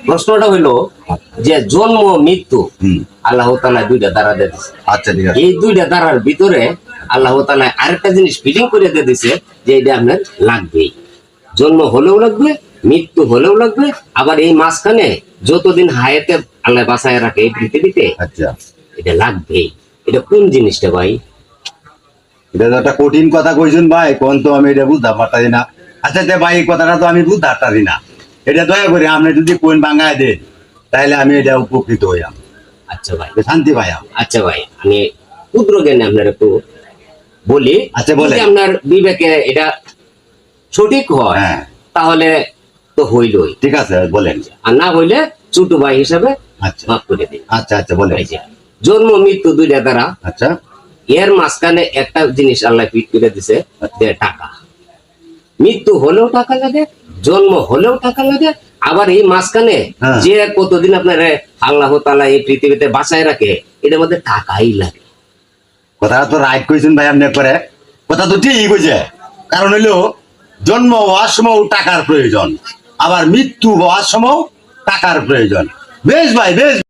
প্রশ্নটা হইলো যে জন্ম মৃত্যু আল্লাহ তাআলা দুইটা দ্বারা দিয়ে দিছে। আচ্ছা ঠিক আছে। এই দুইটা দ্বারার ভিতরে আল্লাহ তাআলা আরেকটা জিনিস ফিটিং করে দিয়ে দিছে যে এটা আপনার লাগবেই। জন্ম হলেও লাগবে, মৃত্যু হলেও লাগবে, আবার এই মাঝখানে যতদিন হায়াতে আল্লাহ বাঁচায় রাখে এই পৃথিবীতে আচ্ছা, এটা লাগবেই। এটা কোন জিনিসটা ভাই? এটা তো একটা কঠিন কথা কইছেন ভাই, কোন তো আমি এটা বুঝতে পারতারি না। আচ্ছা তে ভাই এই কথাটা তো আমি বুঝতে পারতারি না, এটা দয়া করে আপনি যদি কোন বাঙায় দেন তাহলে আমি এটা উপকৃত হইয়াম, আচ্ছা ভাই, শান্তি পাইয়াম। আচ্ছা ভাই, আমি ক্ষুদ্র জ্ঞানে আপনার একটু বলি। আচ্ছা, বলেন। যদি আপনার বিবেকে এটা সঠিক হয় হ্যাঁ তাহলে তো হইলই, ঠিক আছে বলেন। আর না হইলে ছোট ভাই হিসাবে আচ্ছা মাফ করে দিন। আচ্ছা আচ্ছা বলেন। এই যে জন্ম মৃত্যু দুইটা দ্বারা, আচ্ছা এর মাঝখানে একটা জিনিস আল্লাহ ফিট করে দিছে যে টাকা। মৃত্যু হলেও টাকা লাগে, জন্ম হলেও টাকা লাগে, আবার এই মাঝখানে হ্যাঁ। যে কতদিন আপনার আল্লাহ তাআলা এই পৃথিবীতে বাঁচায় রাখে এটার মধ্যে টাকাই লাগে। কথাটা তো রাইট কইছেন ভাই, আপনি করে কথা তো ঠিকই কইছে। কারণ হইলো জন্ম হওয়ার সময় টাকার প্রয়োজন, আবার মৃত্যু হওয়ার সময় টাকার প্রয়োজন। বেশ ভাই বেশ।